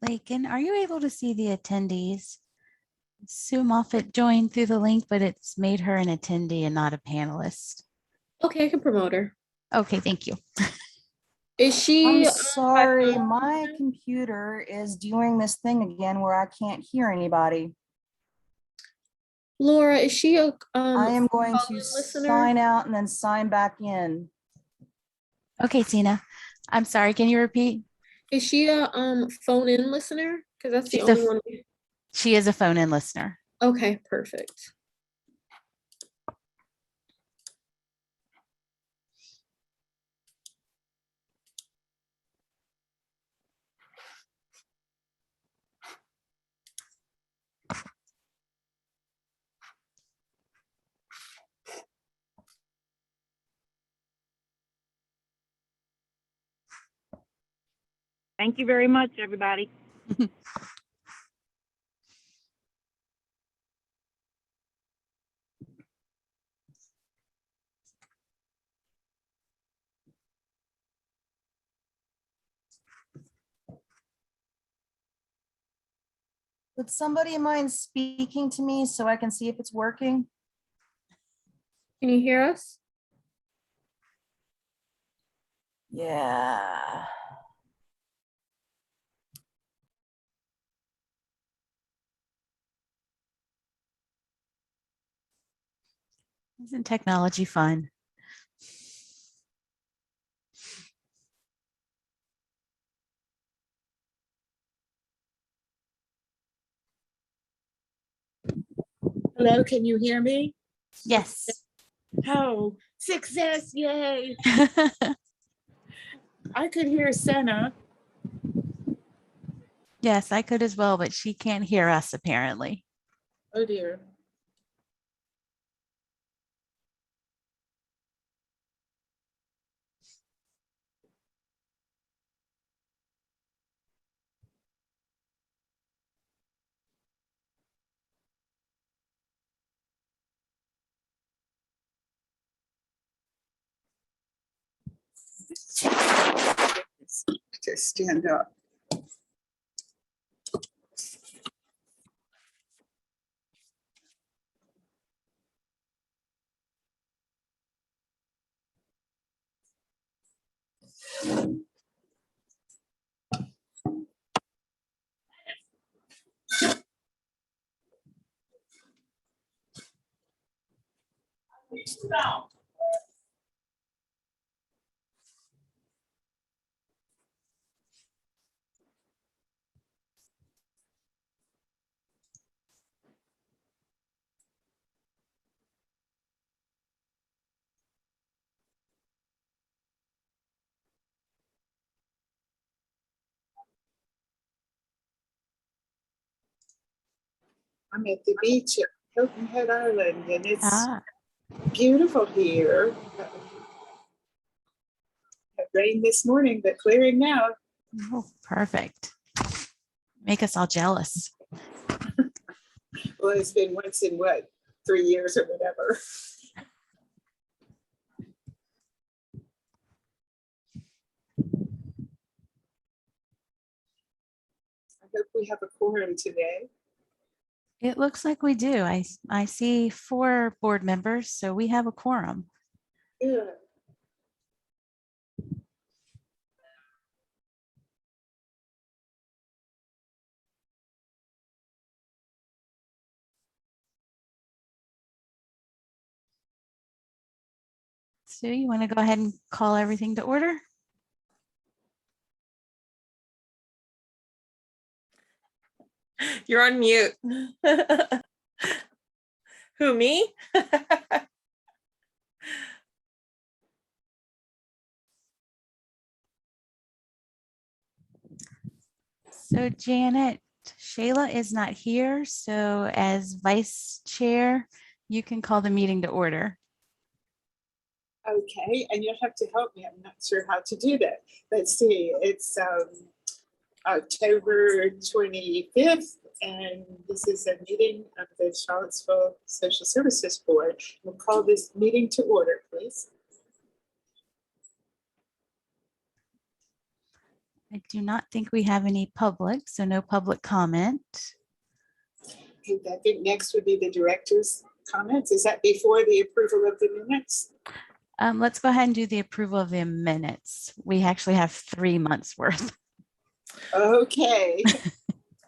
Lakin, are you able to see the attendees? Sue Moffett joined through the link, but it's made her an attendee and not a panelist. Okay, I can promote her. Okay, thank you. Is she? I'm sorry, my computer is doing this thing again where I can't hear anybody. Laura, is she a I am going to listener? sign out and then sign back in. Okay, Tina. I'm sorry, can you repeat? Is she a phone in listener? Because that's the She's a- only one. She is a phone-in listener. Okay, perfect. Thank you very much, everybody. Would somebody mind speaking to me so I can see if it's working? Can you hear us? Yeah. Isn't technology fun? Hello, can you hear me? Yes. Oh, success, yay. I could hear Senna. Yes, I could as well, but she can't hear us apparently. Oh dear. Just stand up. I'm at the beach at Hilton Head Island and it's beautiful here. It rained this morning, but clearing now. Oh, perfect. Make us all jealous. Well, it's been once in what, 3 years or whatever. I hope we have a quorum today. It looks like we do. I see 4 board members, so we have a quorum. Good. Sue, you want to go ahead and call everything to order? You're on mute. Who, me? So Janet, Shayla is not here, so as vice chair, you can call the meeting to order. Okay, and you'll have to help me. I'm not sure how to do that. Let's see, it's October 25th, and this is a meeting of the Charlottesville Social Services Board. We'll call this meeting to order, please. I do not think we have any public, so no public comment. Okay, I think next would be the director's comments. Is that before the approval of the minutes? Let's go ahead and do the approval of the minutes. We actually have 3 months worth. Okay.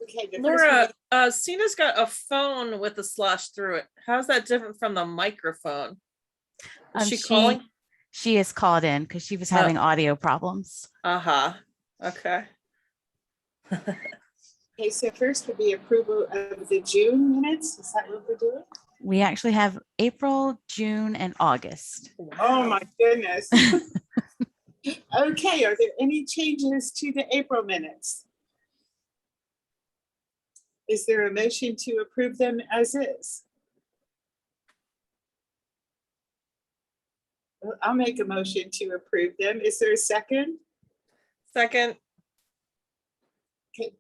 Okay. the first Laura, one- Cena's got a phone with a slash through it. How's that different from the microphone? Is she calling? She is called in because she was Oh. having audio problems. Uh-huh. Okay. Okay, so first would be approval of the June minutes. Is that what we're doing? We actually have April, June, and August. Oh, my goodness. Okay, are there any changes to the April minutes? Is there a motion to approve them as is? Well, I'll make a motion to approve them. Is there a second? Second. Okay,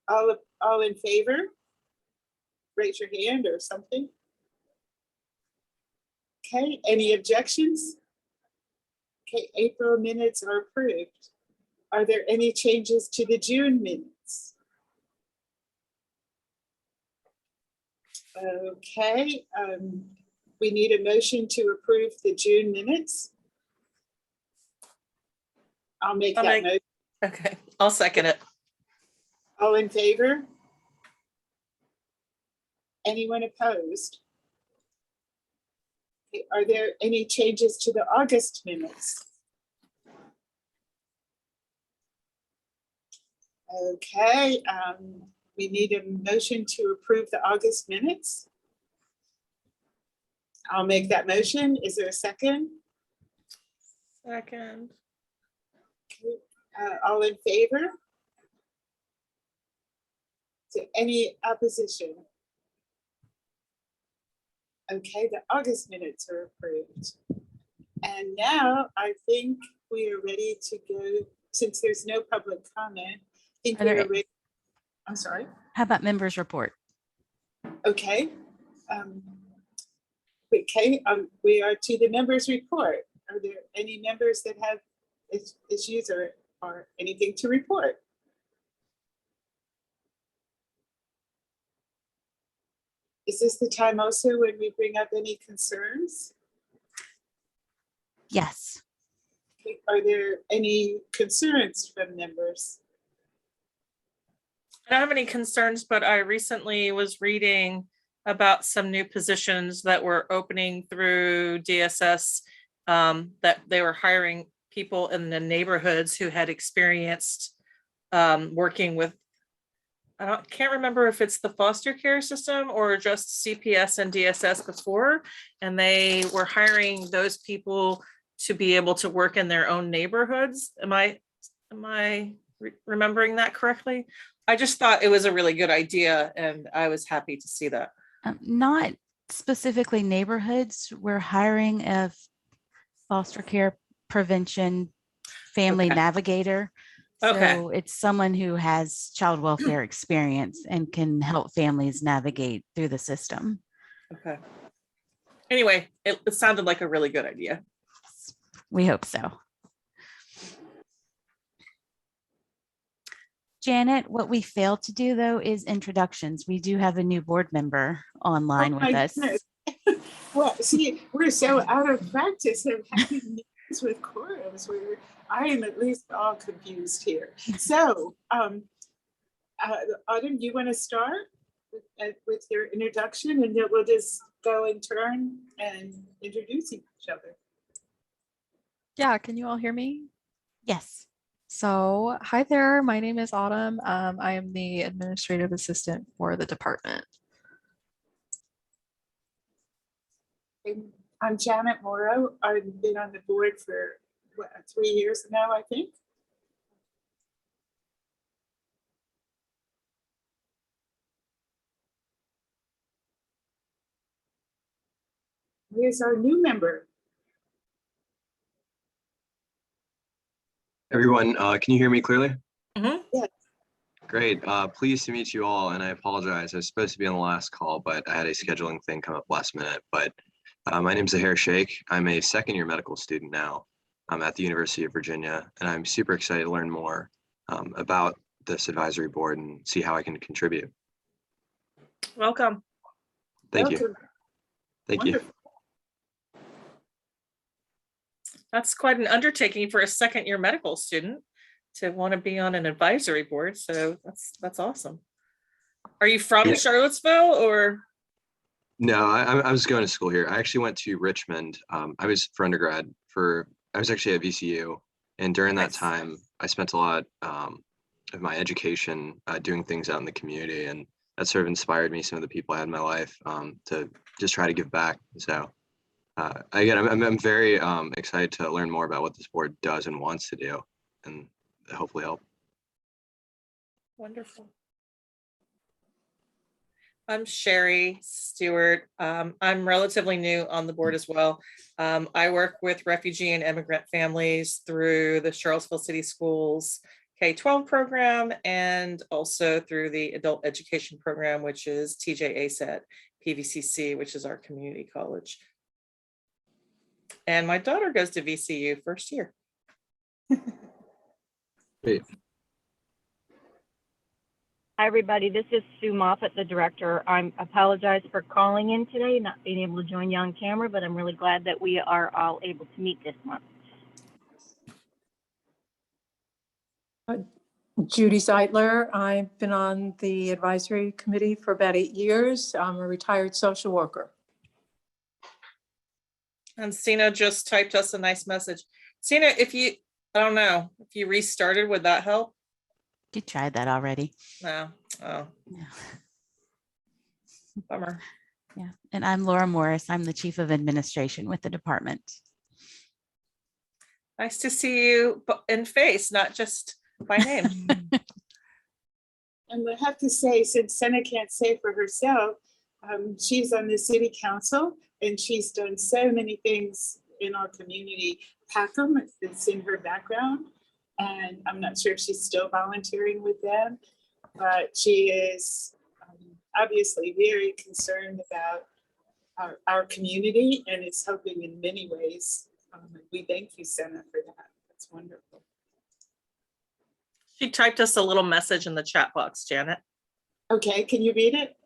all in favor? Raise your hand or something. Okay, any objections? Okay, April minutes are approved. Are there any changes to the June minutes? Okay, we need a motion to approve the June minutes. I'll make I'll that make- motion. Okay, I'll second it. All in favor? Anyone opposed? Okay, are there any changes to the August minutes? Okay, we need a motion to approve the August minutes. I'll make that motion. Is there a second? Second. Okay, all in favor? Is there any opposition? Okay, the August minutes are approved. And now I think we are ready to go, since there's no public comment. I think Are we there- are ready. I'm sorry. How about members report? Okay. Okay, we are to the members report. Are there any members that have issues or anything to report? Is this the time also when we bring up any concerns? Yes. Okay, are there any concerns from members? I don't have any concerns, but I recently was reading about some new positions that were opening through DSS, that they were hiring people in the neighborhoods who had experienced working with, can't remember if it's the foster care system or just CPS and DSS before, and they were hiring those people to be able to work in their own neighborhoods. Am I remembering that correctly? I just thought it was a really good idea, and I was happy to see that. Not specifically neighborhoods. We're hiring a foster care prevention family Okay. navigator. Okay. So it's someone who has child welfare experience and can help families navigate through the system. Okay. Anyway, it sounded like a really good idea. We hope so. Janet, what we failed to do though is introductions. We do have a new board member online Oh with my us. goodness. Well, see, we're so out of practice of having meetings with quorums where I am at least all confused here. So, Autumn, you want to start with your introduction, and then we'll just go in turn and introduce each other. Yeah, can you all hear me? Yes. So, hi there, my name is Autumn. I am the administrative assistant for the department. And I'm Janet Morrow. I've been on the board for 3 years now, I think. Here's our new member. Everyone, can you hear me clearly? Mhm. Yes. Great. Pleased to meet you all, and I apologize. I was supposed to be on the last call, but I had a scheduling thing come up last minute. But my name is Zahir Sheikh. I'm a second-year medical student now. I'm at the University of Virginia, and I'm super excited to learn more about this advisory board and see how I can contribute. Welcome. Thank you. Welcome. Thank you. Wonderful. That's quite an undertaking for a second-year medical student to want to be on an advisory board. So that's awesome. Are you from Yeah. Charlottesville or? No, I was going to school here. I actually went to Richmond. I was for undergrad I was actually at VCU. And during that Nice. time, I spent a lot of my education doing things out in the community. And that sort of inspired me, some of the people I had in my life, to just try to give back. So again, I'm very excited to learn more about what this board does and wants to do, and hopefully help. Wonderful. I'm Sherry Stewart. I'm relatively new on the board as well. I work with refugee and immigrant families through the Charlottesville City Schools K-12 program and also through the adult education program, which is TJ-ASET, PVCC, which is our community college. And my daughter goes to VCU first year. Great. Hi, everybody. This is Sue Moffett, the director. I apologize for calling in today, not being able to join you on camera, but I'm really glad that we are all able to meet this month. Judy Zeitler. I've been on the advisory committee for about 8 years. I'm a retired social worker. And Sina just typed us a nice message. Sina, I don't know, if you restarted, would that help? You tried that already. No. Oh, Yeah. bummer. Yeah. And I'm Laura Morris. I'm the Chief of Administration with the department. Nice to see you in face, not just by name. And I have to say, since Senna can't say for herself, she's on the city council and she's done so many things in our community. Packham, it's in her background. And I'm not sure if she's still volunteering with them, but she is obviously very concerned about our community and is helping in many ways. We thank you, Senna, for that. That's wonderful. She typed us a little message in the chat box, Janet. Okay, can you read it?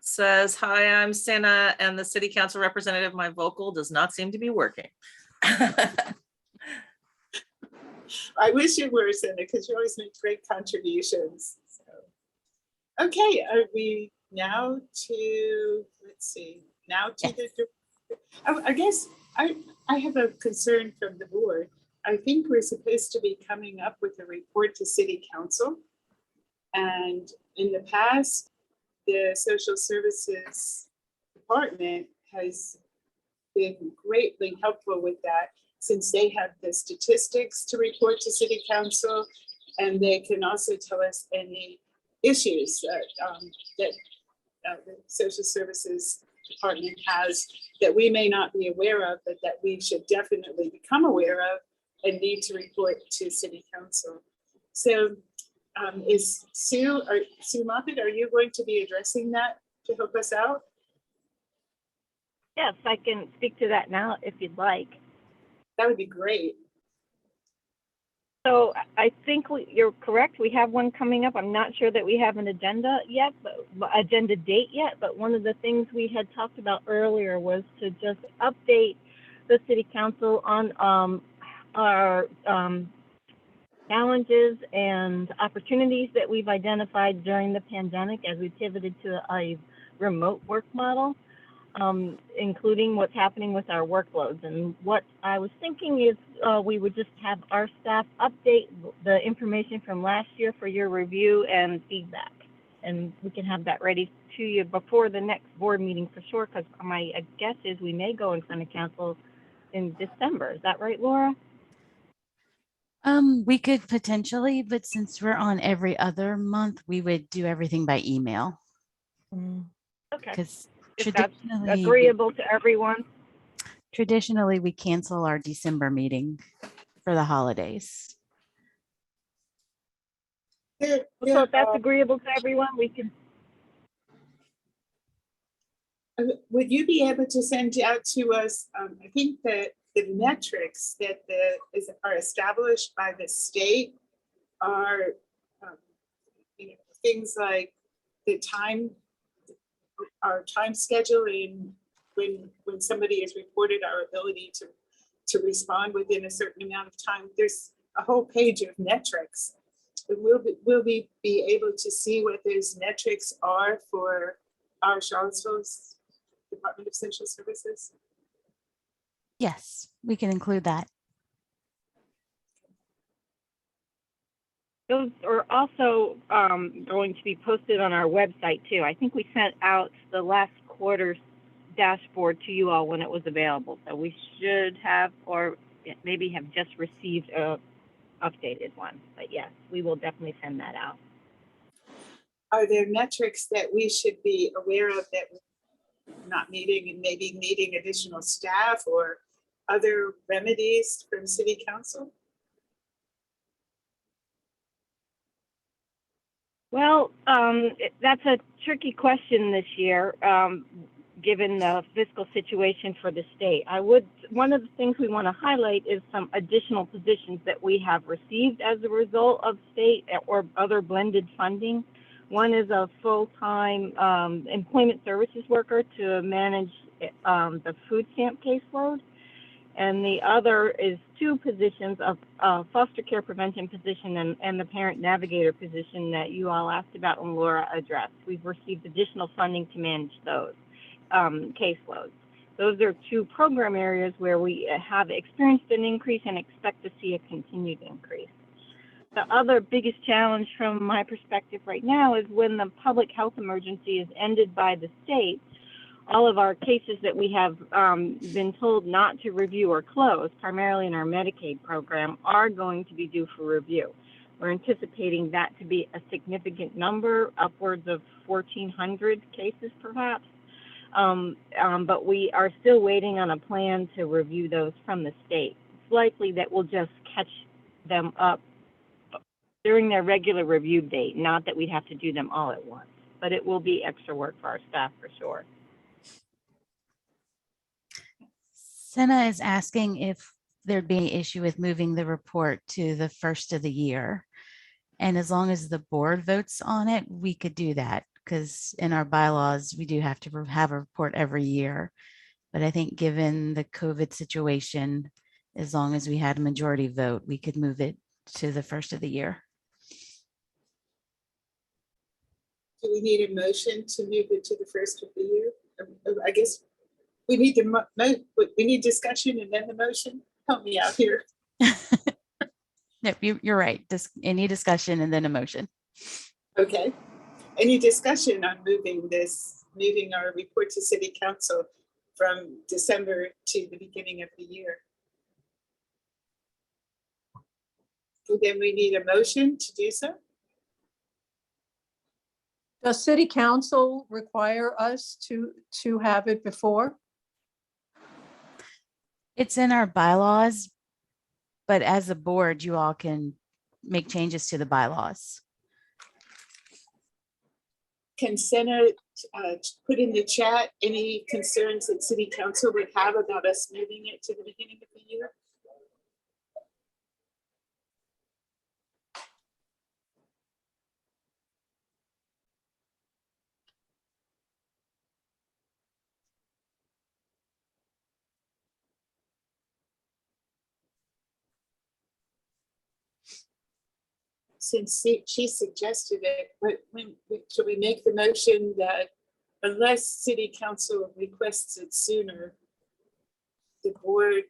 Says, hi, I'm Sina and the city council representative. My vocal does not seem to be working. I wish you were, Senna, because you always make great contributions. So. Okay, are we now to, let's see, now to I guess I have a concern from the board. I think we're supposed to be coming up with a report to city council. And in the past, the social services department has been greatly helpful with that, since they have the statistics to report to city council, and they can also tell us any issues that the social services department has that we may not be aware of, but that we should definitely become aware of and need to report to city council. So is Sue Moffett, are you going to be addressing that to help us out? Yes, I can speak to that now if you'd like. That would be great. So I think you're correct. We have one coming up. I'm not sure that we have an agenda yet, but agenda date yet. But one of the things we had talked about earlier was to just update the city council on our challenges and opportunities that we've identified during the pandemic as we pivoted to a remote work model, including what's happening with our workloads. And what I was thinking is we would just have our staff update the information from last year for your review and feedback. And we can have that ready to you before the next board meeting for sure, because my guess is we may go in front of council in December. Is that right, Laura? We could potentially, but since we're on every other month, we would do everything by email. Okay. Because If that's traditionally, agreeable to everyone. traditionally we cancel our December meeting for the holidays. So if that's agreeable to everyone, we can. Would you be able to send out to us, I think that the metrics that are established by the state are things like the time, our time scheduling, when somebody is reported, our ability to respond within a certain amount of time. There's a whole page of metrics. Will we be able to see what those metrics are for our Charlottesville's Department of Social Services? Yes, we can include that. Those are also going to be posted on our website too. I think we sent out the last quarter's dashboard to you all when it was available. So we should have, or maybe have just received a updated one. But yes, we will definitely send that out. Are there metrics that we should be aware of that we're not meeting, and maybe needing additional staff or other remedies from City Council? Well, that's a tricky question this year, given the fiscal situation for the state. One of the things we want to highlight is some additional positions that we have received as a result of state or other blended funding. One is a full-time employment services worker to manage the food stamp caseload. And the other is 2 positions of foster care prevention position and the parent navigator position that you all asked about and Laura addressed. We've received additional funding to manage those caseloads. Those are 2 program areas where we have experienced an increase and expect to see a continued increase. The other biggest challenge from my perspective right now is when the public health emergency is ended by the state, all of our cases that we have been told not to review or close, primarily in our Medicaid program, are going to be due for review. We're anticipating that to be a significant number, upwards of 1,400 cases perhaps. But we are still waiting on a plan to review those from the state. It's likely that we'll just catch them up during their regular review date, not that we'd have to do them all at once, but it will be extra work for our staff for sure. Senna is asking if there'd be any issue with moving the report to the first of the year. And as long as the board votes on it, we could do that, because in our bylaws, we do have to have a report every year. But I think given the COVID situation, as long as we had a majority vote, we could move it to the first of the year. Do we need a motion to move it to the first of the year? I guess we need we need discussion and then the motion. Help me out here. No, you're right. Any discussion and then a motion. Okay. Any discussion on moving our report to City Council from December to the beginning of the year? Then we need a motion to do so. Does City Council require us to have it before? It's in our bylaws, but as a board, you all can make changes to the bylaws. Can Senna put in the chat any concerns that City Council would have about us moving it to the beginning of the year? Since she suggested it, should we make the motion that unless City Council requests it sooner, the board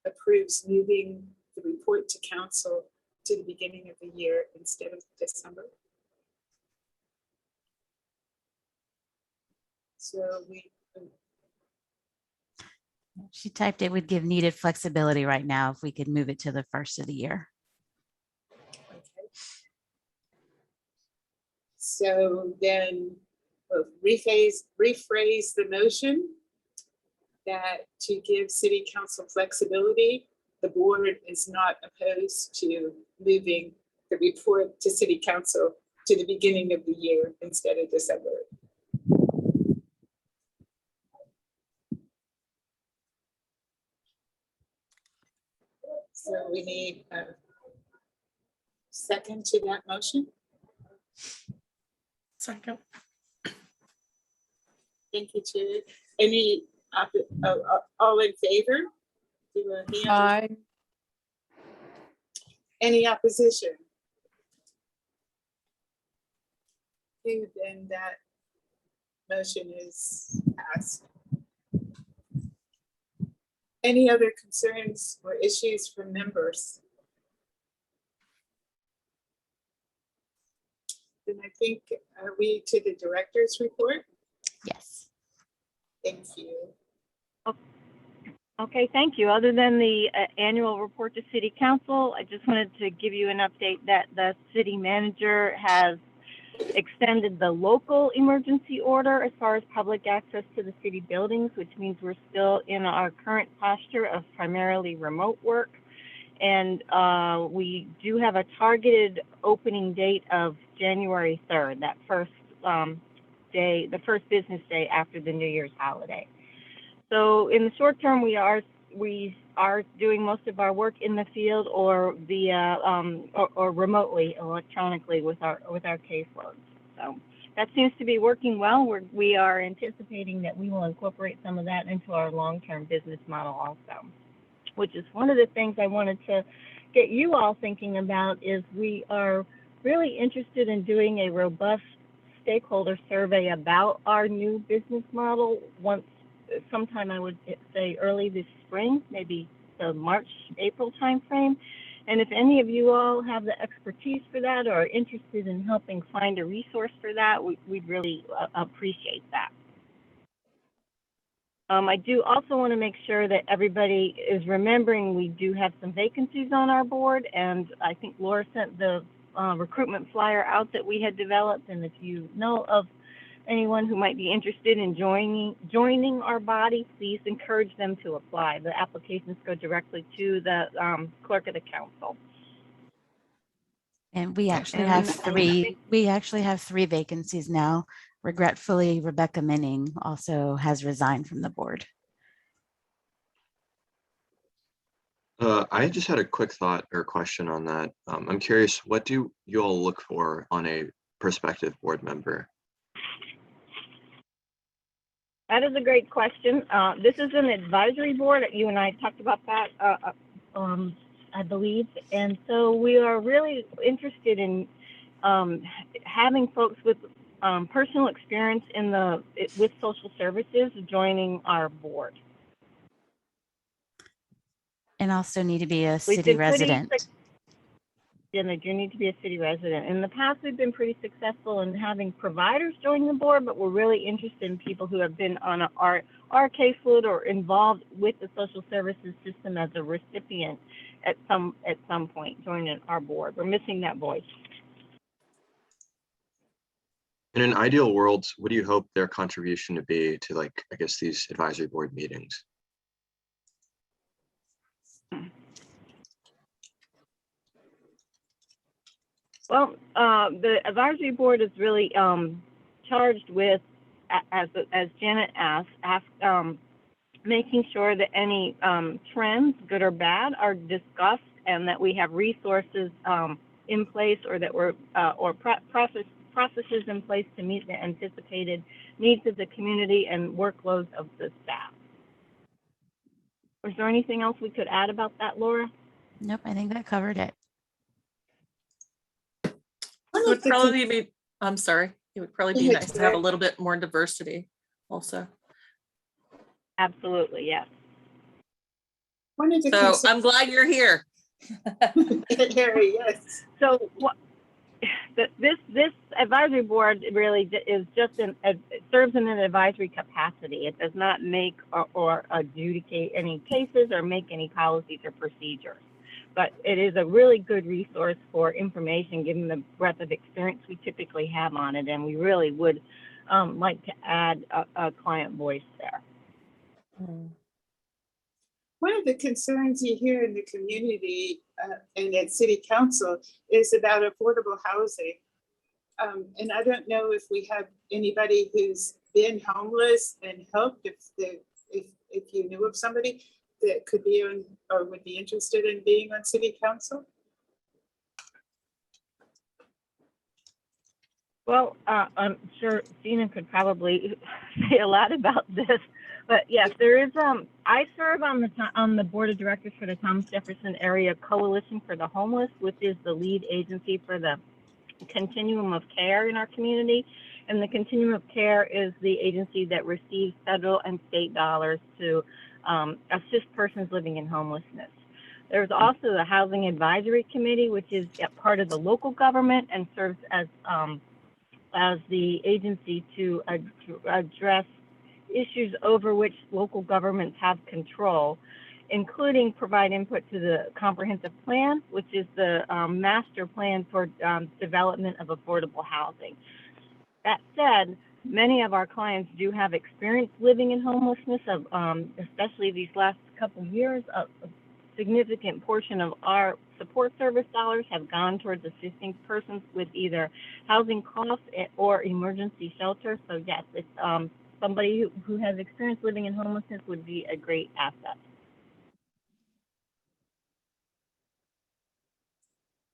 approves moving the report to council to the beginning of the year instead of December? So She typed it would give needed flexibility right now if we could move it to the first of the year. So then rephrase the motion that to give City Council flexibility, the board is not opposed to moving the report to City Council to the beginning of the year instead of December. So we need a second to that motion. Second. Thank you, Chair. Any, all in favor? Do a hand. Aye. Any opposition? Okay, then that motion is passed. Any other concerns or issues from members? Then I think, are we to the director's report? Yes. Thank you. Okay, thank you. Other than the annual report to City Council, I just wanted to give you an update that the city manager has extended the local emergency order as far as public access to the city buildings, which means we're still in our current posture of primarily remote work. And we do have a targeted opening date of January 3rd, that first day, the first business day after the New Year's holiday. So in the short term, we are doing most of our work in the field or via or remotely, electronically with our caseloads. So that seems to be working well. We are anticipating that we will incorporate some of that into our long-term business model also, which is one of the things I wanted to get you all thinking about. Is we are really interested in doing a robust stakeholder survey about our new business model sometime I would say early this spring, maybe the March, April timeframe. And if any of you all have the expertise for that or are interested in helping find a resource for that, we'd really appreciate that. I do also want to make sure that everybody is remembering we do have some vacancies on our board, and I think Laura sent the recruitment flyer out that we had developed. And if you know of anyone who might be interested in joining our body, please encourage them to apply. The applications go directly to the clerk of the council. And we actually have three. We actually have 3 vacancies now. Regretfully, Rebecca Minning also has resigned from the board. I just had a quick thought or question on that. I'm curious, what do you all look for on a prospective board member? That is a great question. This is an advisory board. You and I talked about that, I believe. And so we are really interested in having folks with personal experience with social services joining our board. And also need to be a city resident. And they do need to be a city resident. In the past, we've been pretty successful in having providers join the board, but we're really interested in people who have been on our caseload or involved with the social services system as a recipient at some point joining our board. We're missing that voice. In an ideal world, what do you hope their contribution to be to, like, I guess, these advisory board meetings? Well, the advisory board is really charged with, as Janet asked, making sure that any trends, good or bad, are discussed, and that we have resources in place, or that we're processes in place to meet the anticipated needs of the community and workloads of the staff. Was there anything else we could add about that, Laura? Nope, I think that covered it. It would probably be, I'm sorry, it would probably be ahead, nice to have a Sarah. little bit more diversity also. Absolutely, yes. One of the So concerns- I'm glad you're here. Harry, yes. So this advisory board really is just it serves in an advisory capacity. It does not make or adjudicate any cases or make any policies or procedures. But it is a really good resource for information, given the breadth of experience we typically have on it. And we really would like to add a client voice there. One of the concerns you hear in the community and at city council is about affordable housing. And I don't know if we have anybody who's been homeless and helped, if you knew of somebody. that could be on or would be interested in being on city council? Well, I'm sure Gina could probably say a lot about this, but yes, there is. I serve on the board of directors for the Thomas Jefferson Area Coalition for the Homeless, which is the lead agency for the continuum of care in our community. And the continuum of care is the agency that receives federal and state dollars to assist persons living in homelessness. There's also the Housing Advisory Committee, which is a part of the local government and serves as the agency to address issues over which local governments have control, including provide input to the comprehensive plan, which is the master plan for development of affordable housing. That said, many of our clients do have experience living in homelessness, especially these last couple of years. A significant portion of our support service dollars have gone towards assisting persons with either housing costs or emergency shelter. So yes, it's somebody who has experience living in homelessness would be a great asset.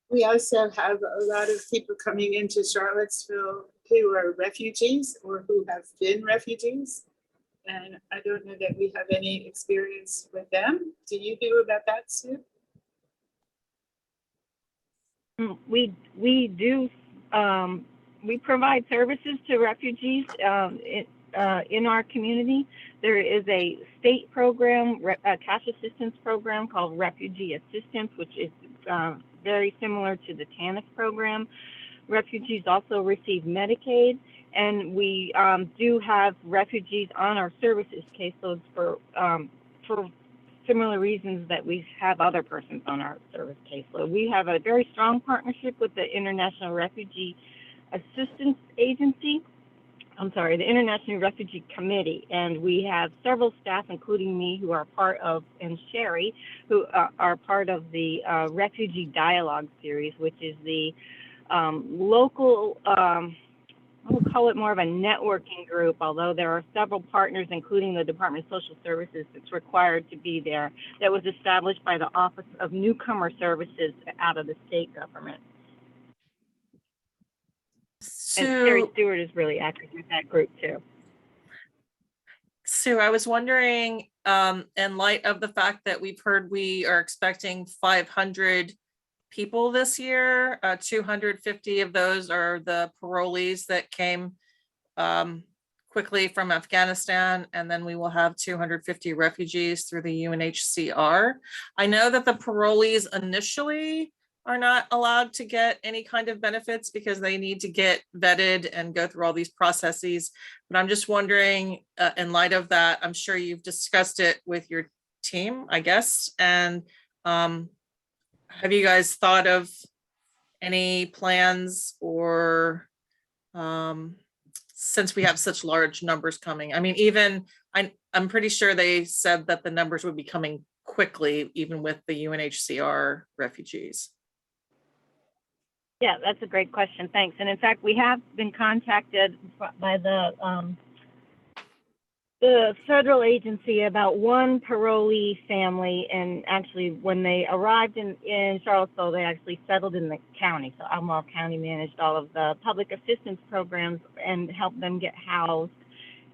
We also have a lot of people coming into Charlottesville who are refugees or who have been refugees. And I don't know that we have any experience with them. Do you know about that, Sue? We do. We provide services to refugees in our community. There is a state program, a cash assistance program called Refugee Assistance, which is very similar to the TANF program. Refugees also receive Medicaid, and we do have refugees on our services caseloads for similar reasons that we have other persons on our service caseload. We have a very strong partnership with the International Refugee Assistance Agency. The International Refugee Committee, and we have several staff, including me, who are part of, and Sherry, who are part of the Refugee Dialogue Series, which is the local, I would call it more of a networking group, although there are several partners, including the Department of Social Services, that's required to be there, that was established by the Office of Newcomer Services out of the state government. And Terry Stewart is really active with that group too. Sue, I was wondering, in light of the fact that we've heard we are expecting 500 people this year, 250 of those are the parolees that came quickly from Afghanistan, and then we will have 250 refugees through the UNHCR. I know that the parolees initially are not allowed to get any kind of benefits because they need to get vetted and go through all these processes. But I'm just wondering, in light of that, I'm sure you've discussed it with your team, I guess. And have you guys thought of any plans, or since we have such large numbers coming? I mean, even I'm pretty sure they said that the numbers would be coming quickly, even with the UNHCR refugees. Yeah, that's a great question. Thanks. And in fact, we have been contacted by the federal agency about one parolee family. And actually, when they arrived in Charlottesville, they actually settled in the county. So Albemarle County managed all of the public assistance programs and helped them get housed.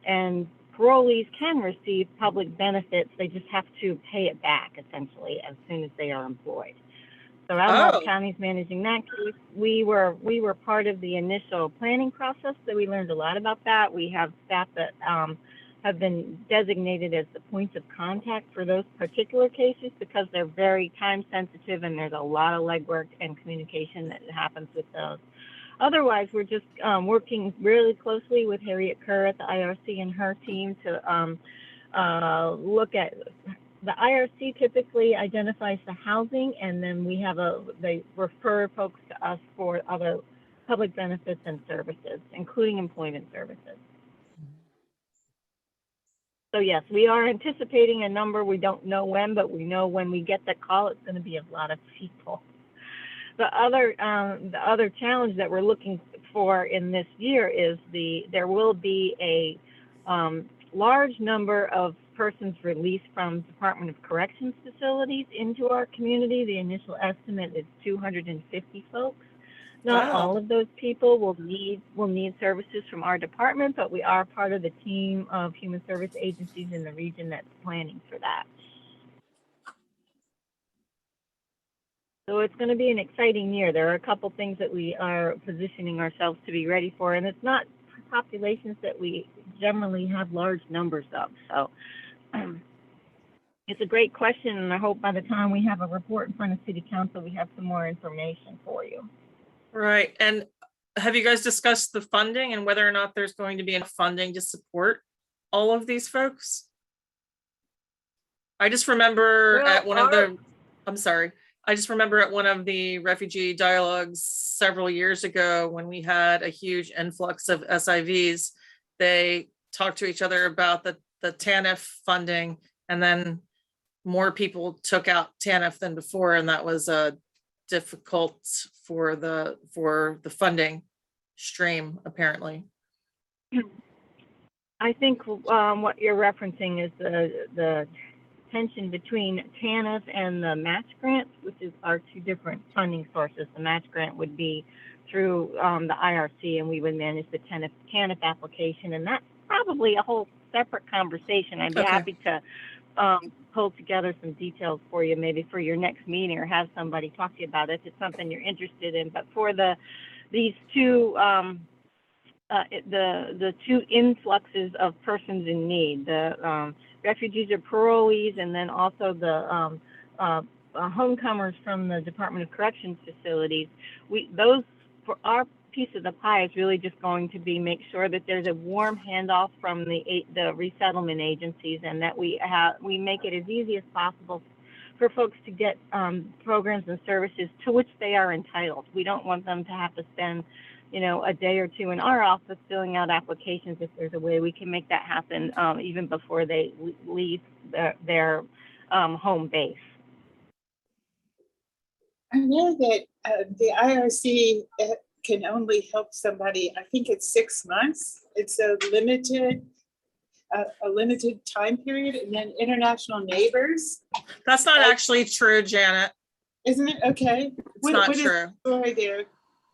And parolees can receive public benefits. They just have to pay it back, essentially, as soon as they are employed. So Albemarle County is managing that case. We were part of the initial planning process, so we learned a lot about that. We have staff that have been designated as the points of contact for those particular cases because they're very time sensitive and there's a lot of legwork and communication that happens with those. Otherwise, we're just working really closely with Harriet Kerr at the IRC and her team to look at. The IRC typically identifies the housing, and then we have they refer folks to us for other public benefits and services, including employment services. So yes, we are anticipating a number. We don't know when, but we know when we get that call, it's going to be a lot of people. The other challenge that we're looking for in this year is there will be a large number of persons released from Department of Corrections facilities into our community. The initial estimate is 250 folks. Not Wow. all of those people will need services from our department, but we are part of the team of human service agencies in the region that's planning for that. So it's going to be an exciting year. There are a couple things that we are positioning ourselves to be ready for, and it's not populations that we generally have large numbers of. So it's a great question, and I hope by the time we have a report in front of City Council, we have some more information for you. Right. And have you guys discussed the funding and whether or not there's going to be enough funding to support all of these folks? I just remember Well, at one of the, I'm sorry. I just remember at one of the refugee dialogues several years ago when we had a huge influx of SIVs, they talked to each other about the TANF funding, and then more people took out TANF than before, and that was difficult for the funding stream, apparently. I think what you're referencing is the tension between TANF and the match grants, which is our two different funding sources. The match grant would be through the IRC, and we would manage the TANF application, and that's probably a whole separate conversation. I'd be Okay. happy to pull together some details for you, maybe for your next meeting, or have somebody talk to you about it if it's something you're interested in. But for these two the two influxes of persons in need, the refugees or parolees, and then also the homecomers from the Department of Corrections facilities. Those, for our piece of the pie, is really just going to be make sure that there's a warm handoff from the resettlement agencies, and that we make it as easy as possible for folks to get programs and services to which they are entitled. We don't want them to have to spend, a day or two in our office filling out applications. If there's a way we can make that happen even before they leave their home base. I know that the IRC can only help somebody, I think it's 6 months. It's a limited time period, and then international neighbors. That's not actually true, Janet. Isn't it? Okay. It's not what is true. the story there?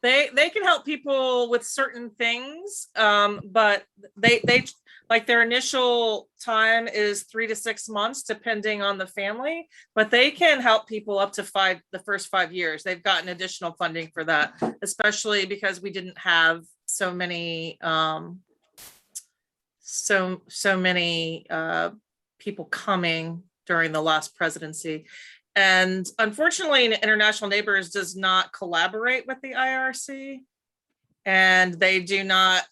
They can help people with certain things, but they like their initial time is 3 to 6 months, depending on the family. But they can help people up to the first 5 years. They've gotten additional funding for that, especially because we didn't have so many people coming during the last presidency. And unfortunately, International Neighbors does not collaborate with the IRC, and they do not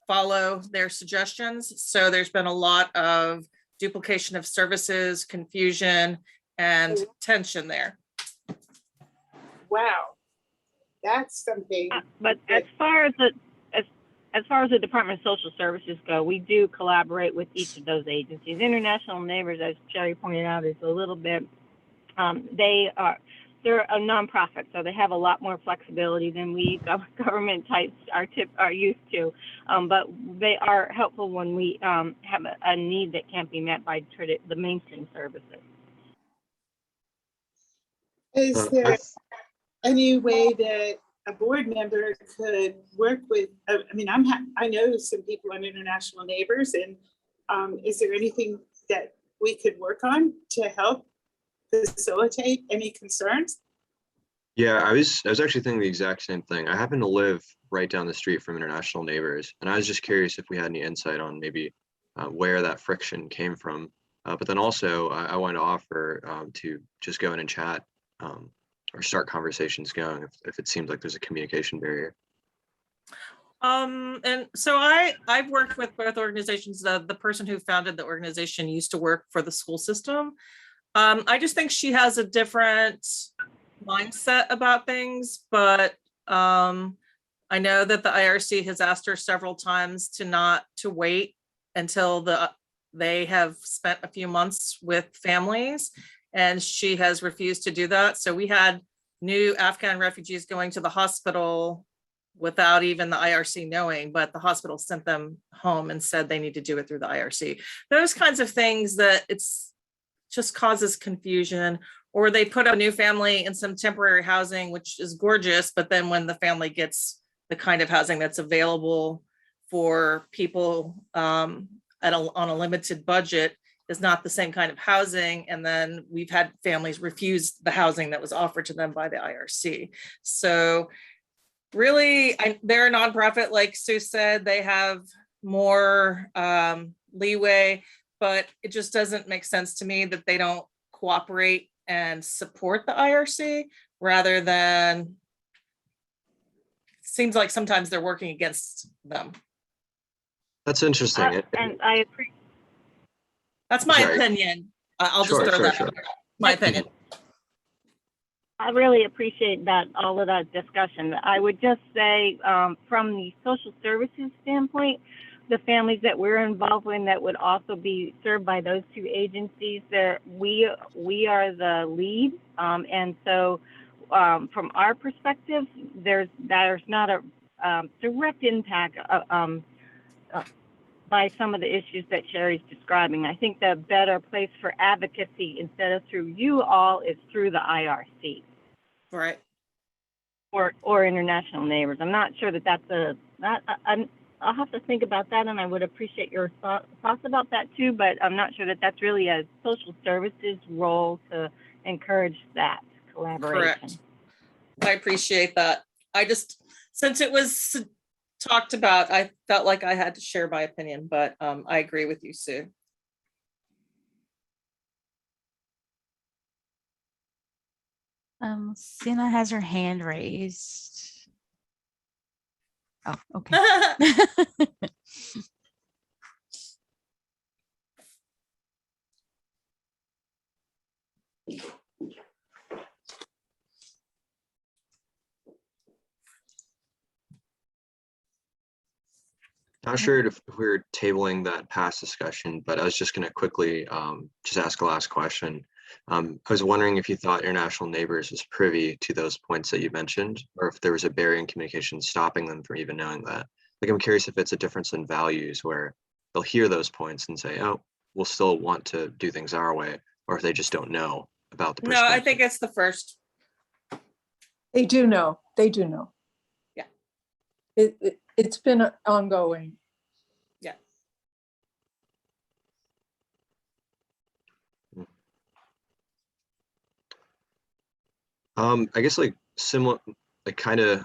follow their suggestions. So there's been a lot of duplication of services, confusion, and tension there. Wow, that's something. But as far as the Department of Social Services go, we do collaborate with each of those agencies. International Neighbors, as Sherry pointed out, is a little bit, they're a nonprofit, so they have a lot more flexibility than we government types are used to. But they are helpful when we have a need that can't be met by the mainstream services. Is there any way that a board member could work with? I mean, I know some people on International Neighbors, and is there anything that we could work on to help facilitate any concerns? Yeah, I was actually thinking the exact same thing. I happen to live right down the street from International Neighbors, and I was just curious if we had any insight on maybe where that friction came from. But then also, I wanted to offer to just go in and chat or start conversations going if it seems like there's a communication barrier. And so I've worked with both organizations. The person who founded the organization used to work for the school system. I just think she has a different mindset about things, but I know that the IRC has asked her several times to wait until they have spent a few months with families, and she has refused to do that. So we had new Afghan refugees going to the hospital without even the IRC knowing, but the hospital sent them home and said they need to do it through the IRC. Those kinds of things that it's just causes confusion, or they put a new family in some temporary housing, which is gorgeous, but then when the family gets the kind of housing that's available for people on a limited budget is not the same kind of housing. And then we've had families refuse the housing that was offered to them by the IRC. So really, they're a nonprofit, like Sue said, they have more leeway, but it just doesn't make sense to me that they don't cooperate and support the IRC rather than, seems like sometimes they're working against them. That's interesting. And I appreciate. That's my Sorry. opinion. I'll just Sure, throw sure, that sure. out there. My opinion. I really appreciate that, all of that discussion. I would just say, from the social services standpoint, the families that we're involved in that would also be served by those two agencies, we are the lead. And so from our perspective, there's not a direct impact by some of the issues that Sherry's describing. I think the better place for advocacy instead of through you all is through the IRC. Right. Or international neighbors. I'm not sure I'll have to think about that, and I would appreciate your thoughts about that too, but I'm not sure that that's really a social services role to encourage that collaboration. Correct. I appreciate that. Since it was talked about, I felt like I had to share my opinion, but I agree with you, Sue. Sienna has her hand raised. Oh, okay. Not sure if we're tabling that past discussion, but I was just going to quickly just ask a last question. I was wondering if you thought International Neighbors was privy to those points that you mentioned, or if there was a barrier in communication stopping them from even knowing that. Like, I'm curious if it's a difference in values where they'll hear those points and say, oh, we'll still want to do things our way, or if they just don't know about the No, I perspective. think it's the first. They do know. They do know. Yeah. It's been ongoing. Yeah. I guess like similar, like kind of a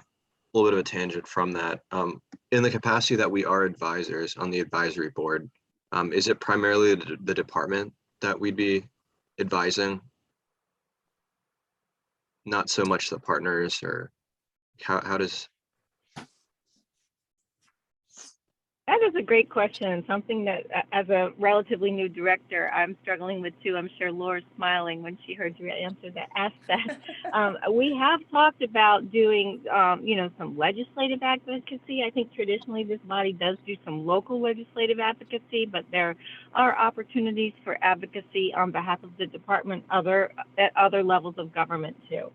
little bit of a tangent from that. In the capacity that we are advisors on the advisory board, is it primarily the department that we'd be advising? Not so much the partners, or how does? That is a great question, and something that, as a relatively new director, I'm struggling with too. I'm sure Laura's smiling when she heard you ask that. We have talked about doing, some legislative advocacy. I think traditionally this body does do some local legislative advocacy, but there are opportunities for advocacy on behalf of the department at other levels of government too.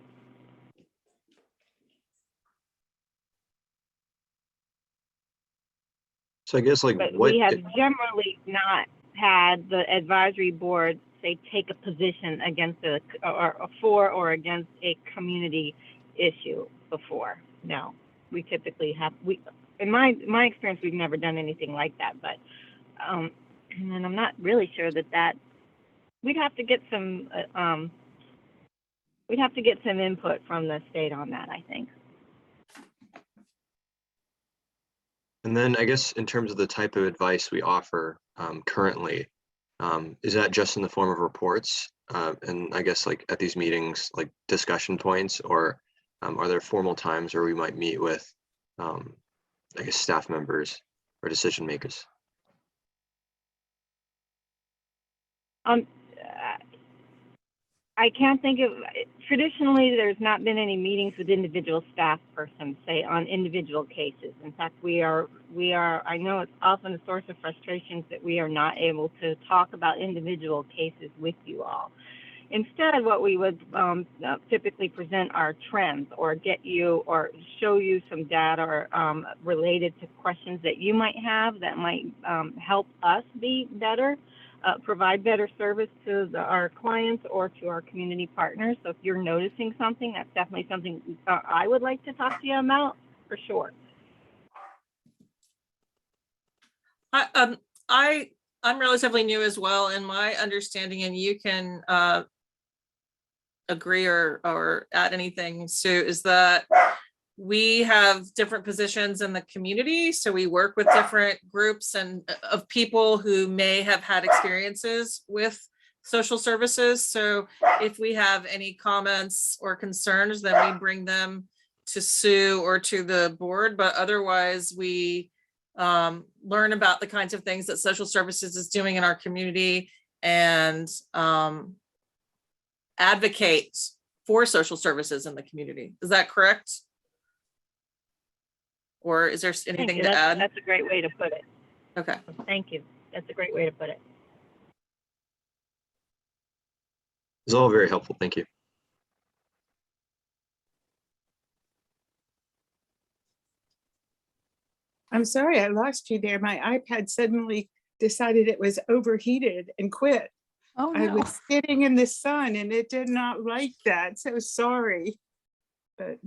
So I guess like But what we have generally not had the advisory board say take a position against or for or against a community issue before. No, we typically have in my experience we've never done anything like that. But and I'm not really sure that we'd have to get some input from the state on that, I think. And then I guess in terms of the type of advice we offer currently, is that just in the form of reports? And I guess like at these meetings, like discussion points, or are there formal times where we might meet with, I guess, staff members or decision makers? I can't think of, traditionally, there's not been any meetings with individual staff persons, say, on individual cases. In fact, we are, I know it's often a source of frustrations that we are not able to talk about individual cases with you all. Instead, what we would typically present are trends or get you or show you some data or related to questions that you might have that might help us be better, provide better service to our clients or to our community partners. So if you're noticing something, that's definitely something I would like to talk to you about for sure. I'm relatively new as well, and my understanding, and you can agree or add anything, Sue, is that we have different positions in the community. So we work with different groups and of people who may have had experiences with social services. So if we have any comments or concerns, then we bring them to Sue or to the board, but otherwise we learn about the kinds of things that social services is doing in our community and advocate for social services in the community. Is that correct? Or is there anything to add? That's a great way to put it. Okay. Thank you. That's a great way to put it. It's all very helpful. Thank you. I'm sorry, I lost you there. My iPad suddenly decided it was overheated and quit. Oh, I no. was sitting in the sun and it did not like that. So sorry. But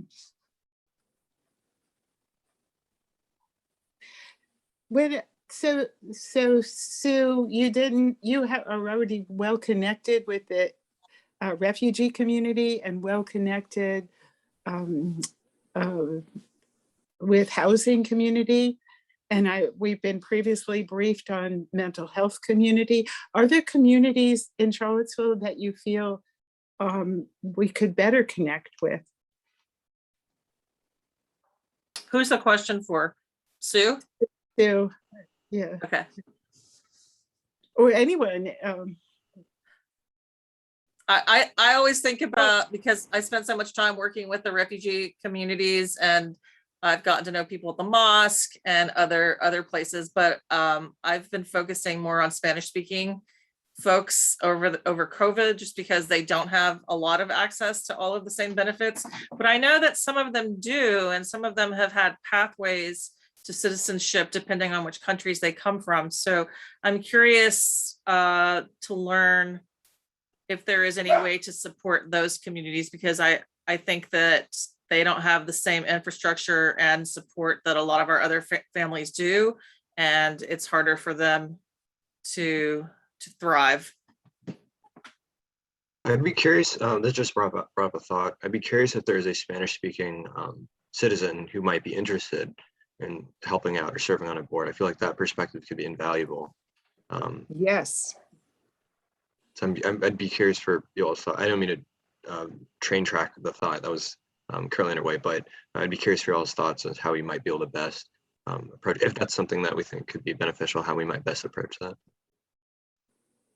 so Sue, you are already well connected with the refugee community and well connected with housing community. And we've been previously briefed on mental health community. Are there communities in Charlottesville that you feel we could better connect with? Who's the question for? Sue? So, yeah, Okay. or anyone. I always think about, because I spent so much time working with the refugee communities and I've gotten to know people at the mosque and other places, but I've been focusing more on Spanish speaking folks over COVID, just because they don't have a lot of access to all of the same benefits. But I know that some of them do, and some of them have had pathways to citizenship depending on which countries they come from. So I'm curious to learn if there is any way to support those communities, because I think that they don't have the same infrastructure and support that a lot of our other families do, and it's harder for them to thrive. I'd be curious, this just brought up a thought. I'd be curious if there's a Spanish speaking citizen who might be interested in helping out or serving on a board. I feel like that perspective could be invaluable. Yes. So I'd be curious for y'all's thought. I don't mean to train track the thought that was currently underway, but I'd be curious for y'all's thoughts on how we might be able to best approach, if that's something that we think could be beneficial, how we might best approach that.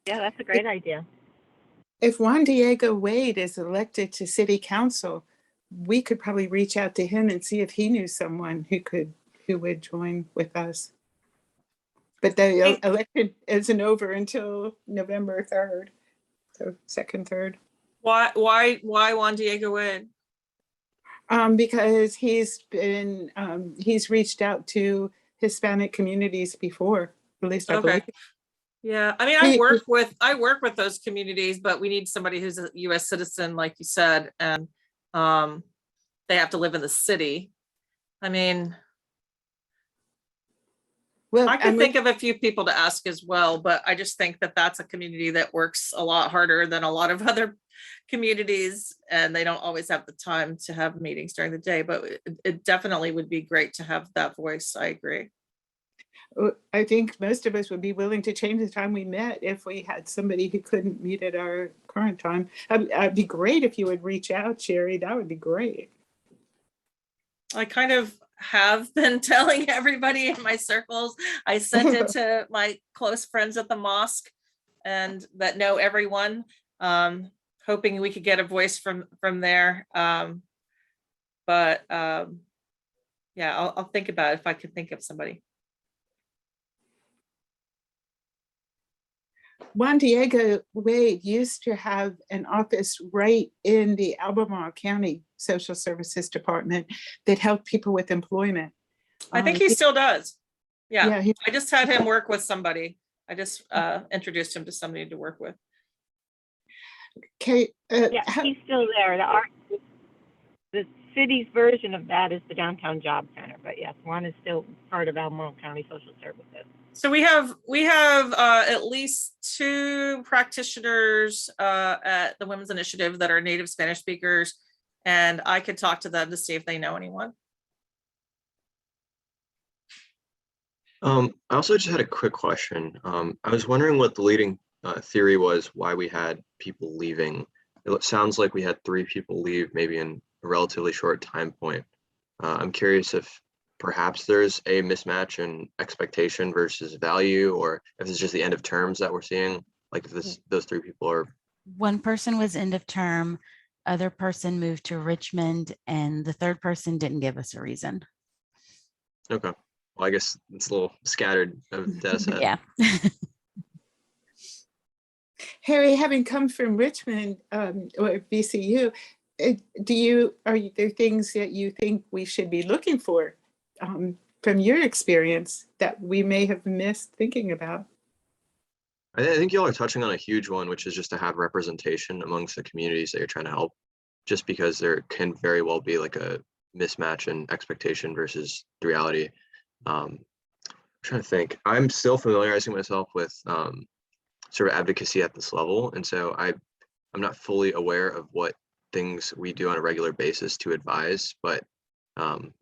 Yeah, that's a great idea. If Juan Diego Wade is elected to city council, we could probably reach out to him and see if he knew someone who would join with us. But the election isn't over until November 3rd, so 2nd, 3rd. Why Juan Diego Wade? Because he's reached out to Hispanic communities before, at least I believe. Yeah, I mean, I work with those communities, but we need somebody who's a US citizen, like you said, and they have to live in the city. I mean, well, I can think of a few people to ask as well, but I just think that that's a community that works a lot harder than a lot of other communities, and they don't always have the time to have meetings during the day, but it definitely would be great to have that voice. I agree. I think most of us would be willing to change the time we met if we had somebody who couldn't meet at our current time. It'd be great if you would reach out, Sherry. That would be great. I kind of have been telling everybody in my circles. I sent it to my close friends at the mosque and that know everyone, hoping we could get a voice from there. But yeah, I'll think about it if I could think of somebody. Juan Diego Wade used to have an office right in the Albemarle County Social Services Department that helped people with employment. I think he still does. Yeah, Yeah, he- I just had him work with somebody. I just introduced him to somebody to work with. Okay, Yeah, he's still there. The city's version of that is the Downtown Job Center, but yes, one is still part of Albemarle County Social Services. So we have at least 2 practitioners at the Women's Initiative that are native Spanish speakers, and I could talk to them to see if they know anyone. I also just had a quick question. I was wondering what the leading theory was why we had people leaving. It sounds like we had 3 people leave maybe in a relatively short time point. I'm curious if perhaps there's a mismatch in expectation versus value, or if it's just the end of terms that we're seeing, like if those 3 people are. One person was end of term, other person moved to Richmond, and the third person didn't give us a reason. Okay. Well, I guess it's a little scattered of data set. Yeah. Harry, having come from Richmond or VCU, are there things that you think we should be looking for from your experience that we may have missed thinking about? I think y'all are touching on a huge one, which is just to have representation amongst the communities that you're trying to help, just because there can very well be like a mismatch in expectation versus the reality. I'm trying to think. I'm still familiarizing myself with sort of advocacy at this level, and so I'm not fully aware of what things we do on a regular basis to advise. But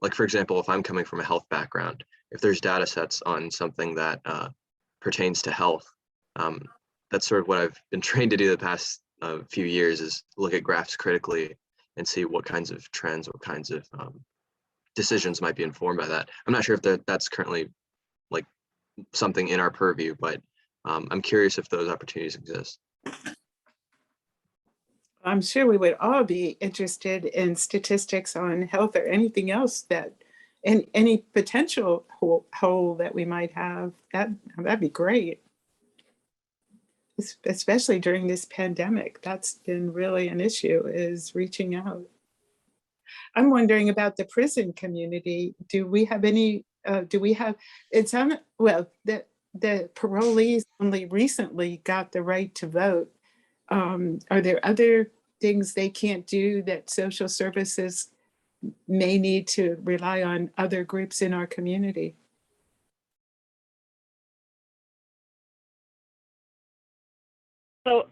like, for example, if I'm coming from a health background, if there's data sets on something that pertains to health, that's sort of what I've been trained to do the past few years, is look at graphs critically and see what kinds of trends, what kinds of decisions might be informed by that. I'm not sure if that's currently like something in our purview, but I'm curious if those opportunities exist. I'm sure we would all be interested in statistics on health or anything else and any potential hole that we might have. That'd be great. Especially during this pandemic, that's been really an issue, is reaching out. I'm wondering about the prison community. Do we have any, it's on, well, the parolees only recently got the right to vote. Are there other things they can't do that social services may need to rely on other groups in our community? So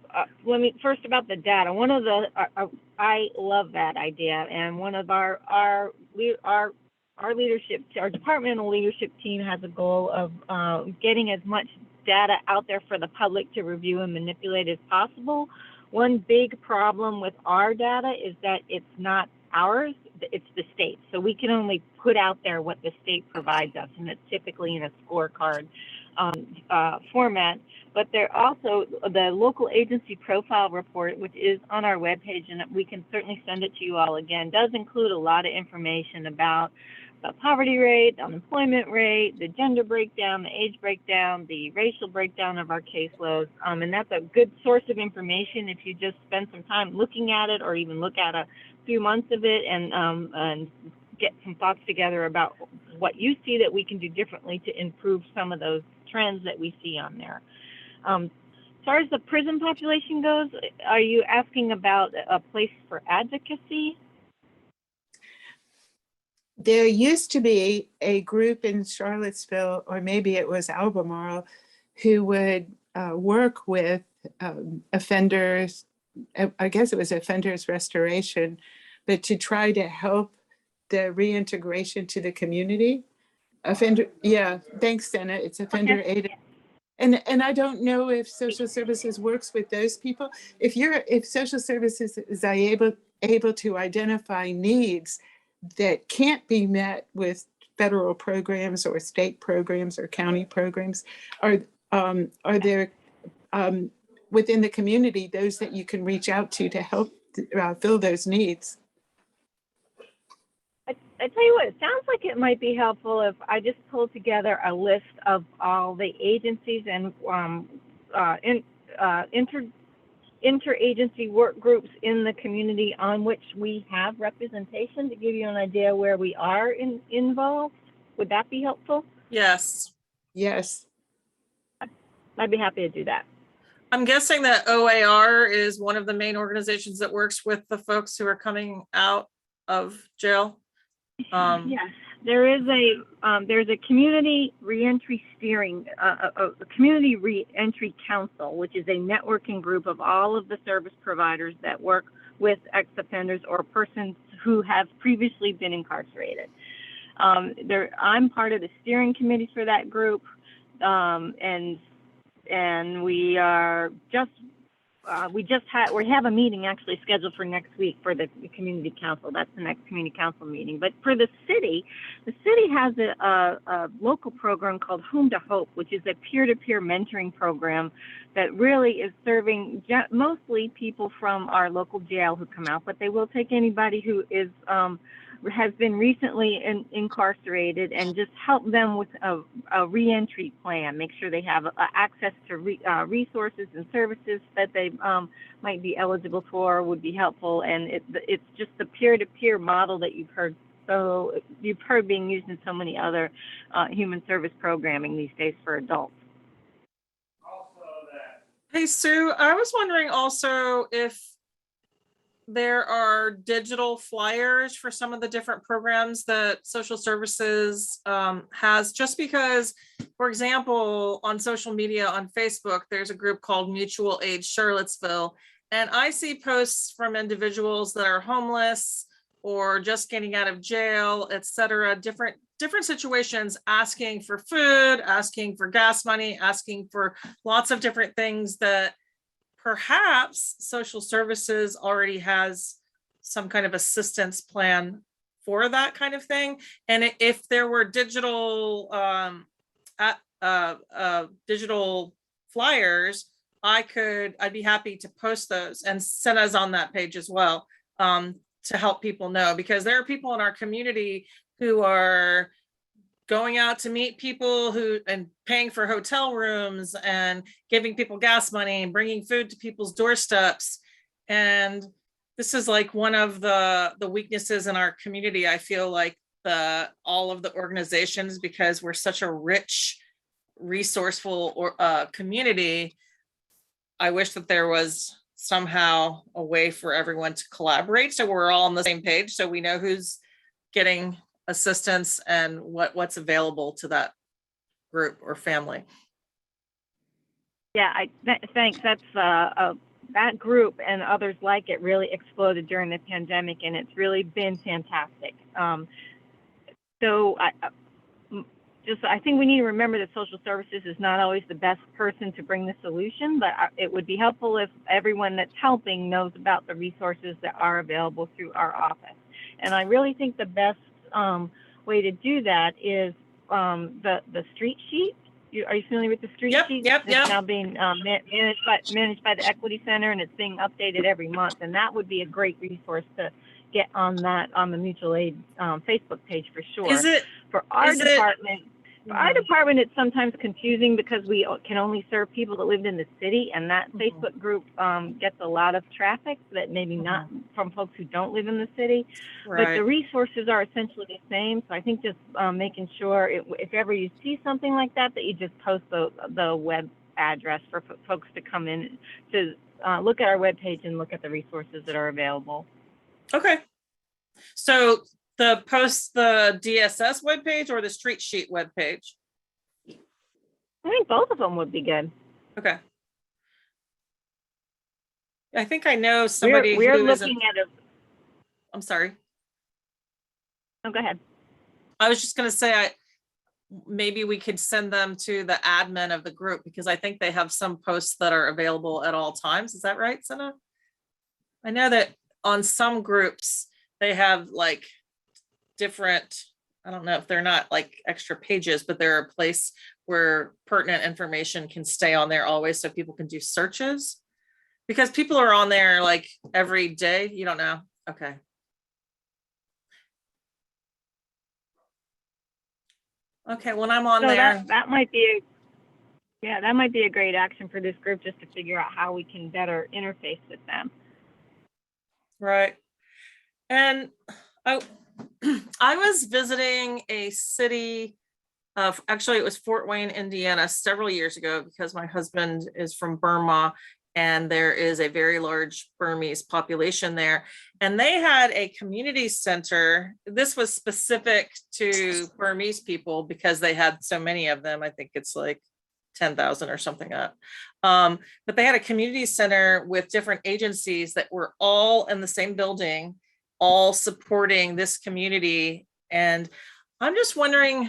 let me first about the data. One of the I love that idea, and one of our leadership, our departmental leadership team has a goal of getting as much data out there for the public to review and manipulate as possible. One big problem with our data is that it's not ours, it's the state. So we can only put out there what the state provides us, and it's typically in a scorecard format. But there also, the local agency profile report, which is on our webpage, and we can certainly send it to you all again, does include a lot of information about the poverty rate, the unemployment rate, the gender breakdown, the age breakdown, the racial breakdown of our caseloads. And that's a good source of information if you just spend some time looking at it, or even look at a few months of it and get some thoughts together about what you see that we can do differently to improve some of those trends that we see on there. As far as the prison population goes, are you asking about a place for advocacy? There used to be a group in Charlottesville, or maybe it was Albemarle, who would work with offenders. I guess it was offenders restoration, but to try to help the reintegration to the community. Yeah, thanks, Senna. It's offender aid. And I don't know if social services works with those people. If social services is able to identify needs that can't be met with federal programs or state programs or county programs, are there within the community those that you can reach out to help fill those needs? I tell you what, it sounds like it might be helpful if I just pull together a list of all the agencies and interagency work groups in the community on which we have representation to give you an idea where we are involved. Would that be helpful? Yes. Yes. I'd be happy to do that. I'm guessing that OAR is one of the main organizations that works with the folks who are coming out of jail. Yes, there's a community reentry steering, a community reentry council, which is a networking group of all of the service providers that work with ex-offenders or persons who have previously been incarcerated. I'm part of the steering committee for that group, and we are just we have a meeting actually scheduled for next week for the community council. That's the next community council meeting. But for the city has a local program called Home to Hope, which is a peer-to-peer mentoring program that really is serving mostly people from our local jail who come out, but they will take anybody who is has been recently incarcerated and just help them with a reentry plan, make sure they have access to resources and services that they might be eligible for would be helpful. And it's just the peer-to-peer model that you've heard being used in so many other human service programming these days for adults. Hey, Sue, I was wondering also if there are digital flyers for some of the different programs that social services has, just because, for example, on social media, on Facebook, there's a group called Mutual Aid Charlottesville, and I see posts from individuals that are homeless or just getting out of jail, et cetera, different situations, asking for food, asking for gas money, asking for lots of different things that perhaps social services already has some kind of assistance plan for that kind of thing. And if there were digital digital flyers, I'd be happy to post those, and Senna's on that page as well, to help people know, because there are people in our community who are going out to meet people and paying for hotel rooms and giving people gas money and bringing food to people's doorsteps. And this is like one of the weaknesses in our community. I feel like all of the organizations, because we're such a rich, resourceful community, I wish that there was somehow a way for everyone to collaborate, so we're all on the same page, so we know who's getting assistance and what's available to that group or family. Yeah, thanks. That's that group and others like it really exploded during the pandemic, and it's really been fantastic. So I think we need to remember that social services is not always the best person to bring the solution, but it would be helpful if everyone that's helping knows about the resources that are available through our office. And I really think the best way to do that is the street sheet. Are you familiar with the street sheet? Yep. It's now being managed by the Equity Center, and it's being updated every month. And that would be a great resource to get on the mutual aid Facebook page for sure. Is it for our department? For our department, it's sometimes confusing because we can only serve people that live in the city, and that Facebook group gets a lot of traffic that maybe not from folks who don't live in the city. Right. But the resources are essentially the same. So I think just making sure if ever you see something like that, that you just post the web address for folks to come in to look at our webpage and look at the resources that are available. Okay. So the DSS webpage or the street sheet webpage? I think both of them would be good. Okay. I think I know somebody we're who looking at I'm sorry. Oh, go ahead. I was just going to say, maybe we could send them to the admin of the group, because I think they have some posts that are available at all times. Is that right, Senna? I know that on some groups, they have like different, I don't know if they're not like extra pages, but they're a place where pertinent information can stay on there always, so people can do searches, because people are on there like every day. You don't know. Okay. Okay, when I'm on there. That might be Yeah, that might be a great action for this group, just to figure out how we can better interface with them. Right. And I, I was visiting a city, actually it was Fort Wayne, Indiana, several years ago, because my husband is from Burma and there is a very large Burmese population there. And they had a community center. This was specific to Burmese people because they had so many of them. I think it's like 10,000 or something up. But they had a community center with different agencies that were all in the same building, all supporting this community. And I'm just wondering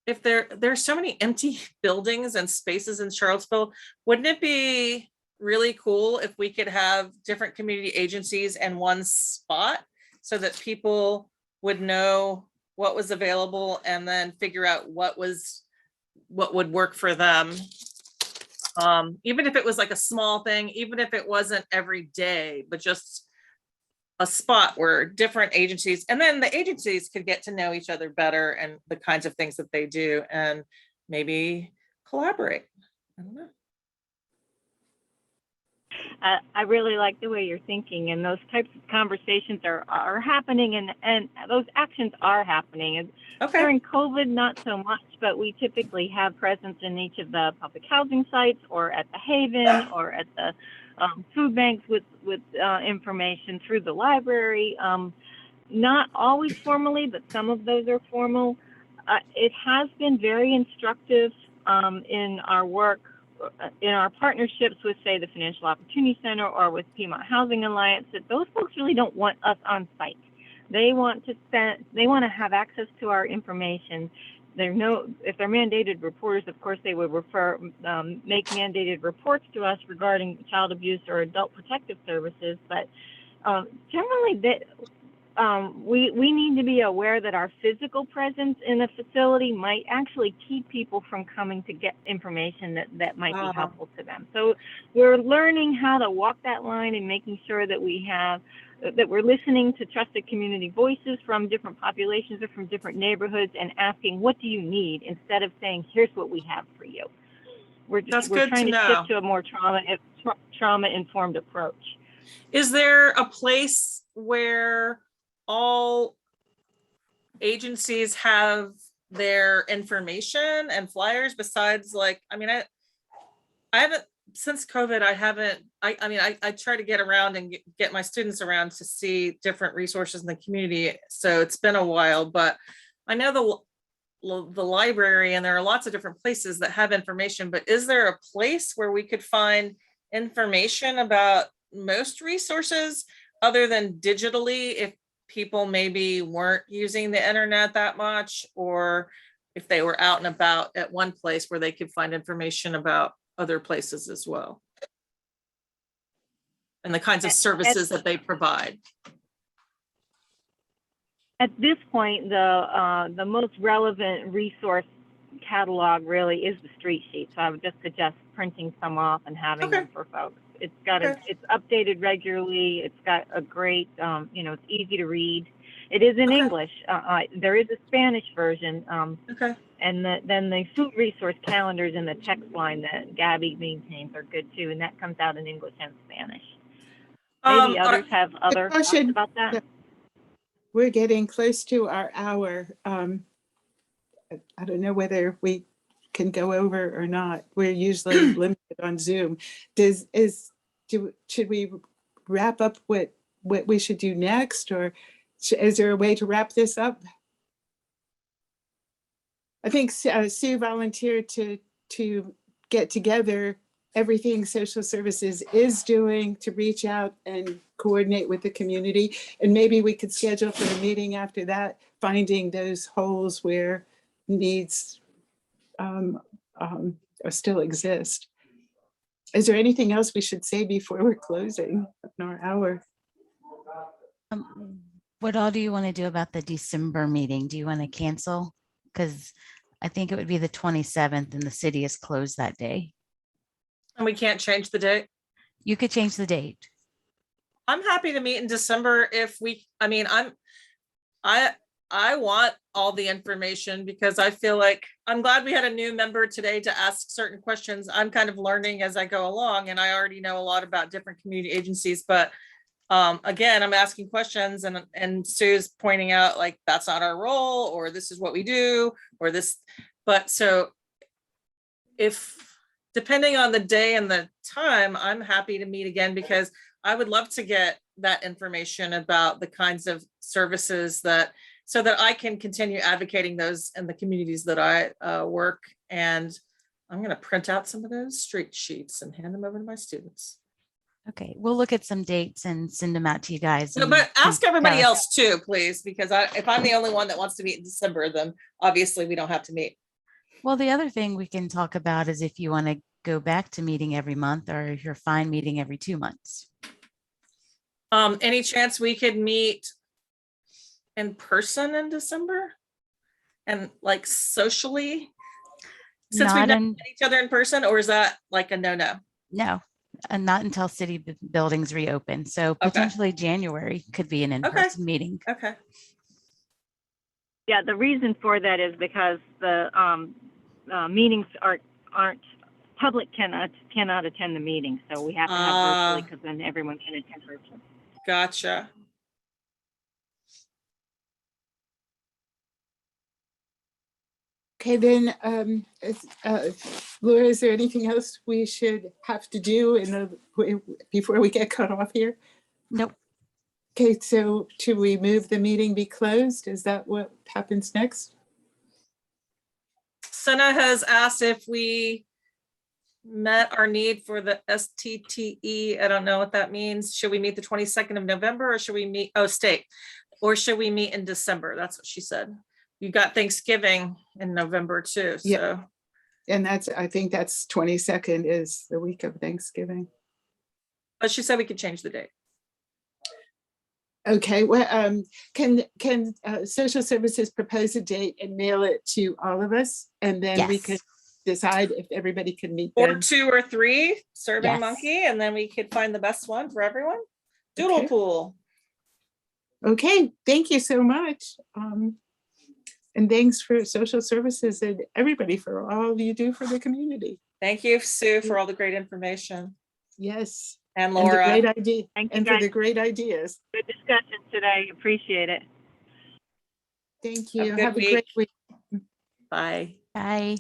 if there's so many empty buildings and spaces in Charlottesville, wouldn't it be really cool if we could have different community agencies in one spot so that people would know what was available and then figure out what would work for them? Even if it was like a small thing, even if it wasn't every day, but just a spot where different agencies, and then the agencies could get to know each other better and the kinds of things that they do and maybe collaborate. I don't know. I really like the way you're thinking, and those types of conversations are happening, and those actions are happening. And Okay. during COVID, not so much, but we typically have presence in each of the public housing sites, or at the Haven, or at the food banks with information through the library. Not always formally, but some of those are formal. It has been very instructive in our work, in our partnerships with, say, the Financial Opportunity Center or with Piedmont Housing Alliance, that those folks really don't want us on site. They want to have access to our information. If they're mandated reporters, of course, they would make mandated reports to us regarding child abuse or adult protective services. But generally, we need to be aware that our physical presence in a facility might actually keep people from coming to get information that might be helpful to them. So we're learning how to walk that line and making sure that we're listening to trusted community voices from different populations or from different neighborhoods and asking, what do you need, instead of saying, here's what we have for you. We're trying to shift to a more trauma-informed approach. Is there a place where all agencies have their information and flyers besides, like, I mean, I haven't, since COVID, I try to get around and get my students around to see different resources in the community. So it's been a while, but I know the library, and there are lots of different places that have information, but is there a place where we could find information about most resources other than digitally, if people maybe weren't using the internet that much, or if they were out and about at one place where they could find information about other places as well, and the kinds of services that they provide? At this point, the most relevant resource catalog really is the street sheet. So I would just suggest printing some off and having them for folks. It's updated regularly. It's got a great, it's easy to read. It is in English. There is a Spanish version. And then the food resource calendars in the text line that Gabby maintains are good too. And that comes out in English and Spanish. Maybe others have other thoughts about that. We're getting close to our hour. I don't know whether we can go over or not. We're usually limited on Zoom. Should we wrap up what we should do next, or is there a way to wrap this up? I think Sue volunteered to get together everything social services is doing to reach out and coordinate with the community. And maybe we could schedule for a meeting after that, finding those holes where needs still exist. Is there anything else we should say before we're closing in our hour? What all do you want to do about the December meeting? Do you want to cancel? Because I think it would be the 27th and the city is closed that day. And we can't change the date? You could change the date. I'm happy to meet in December if we, I I want all the information because I feel like I'm glad we had a new member today to ask certain questions. I'm kind of learning as I go along, and I already know a lot about different community agencies, but again, I'm asking questions and Sue's pointing out like, that's not our role, or this is what we do, or this, but so if, depending on the day and the time, I'm happy to meet again because I would love to get that information about the kinds of services that, so that I can continue advocating those in the communities that I work. And I'm going to print out some of those street sheets and hand them over to my students. Okay, we'll look at some dates and send them out to you guys. No, and but ask tell everybody us. else too, please, because if I'm the only one that wants to meet in December, then obviously we don't have to meet. Well, the other thing we can talk about is if you want to go back to meeting every month or if you're fine meeting every 2 months. Any chance we could meet in person in December and like socially, since we've Not never in, met each other in person, or is that like a no-no? no, and not until city buildings reopen. So potentially January could be an in-person meeting. Okay. Yeah, the reason for that is because the meetings aren't public cannot attend the meeting, so we have to have virtually because then everyone can attend virtually. Gotcha. Okay, then, Laura, is there anything else we should have to do before we get cut off here? Nope. Okay, so should we move the meeting be closed? Is that what happens next? Senna has asked if we met our need for the STTE. I don't know what that means. Should we meet the 22nd of November or should we meet, state, or should we meet in December? That's what she said. You got Thanksgiving in November too, so. Yeah. And I think that's 22nd is the week of Thanksgiving. But she said we could change the date. Okay, well, can social services propose a date and mail it to all of us? And then we Yes. could decide if everybody can meet Or then. 2 or 3, Survey Yes. Monkey, and then we could find the best one for everyone. Doodle Okay. pool. Okay, thank you so much. And thanks for social services and everybody for all you do for the community. Thank you, Sue, for all the great information. Yes. And And the Laura. great idea, Thank you, and for guys. the great ideas. Good discussion today. Appreciate it. Thank Have a you. good Have a great week. Bye. Bye.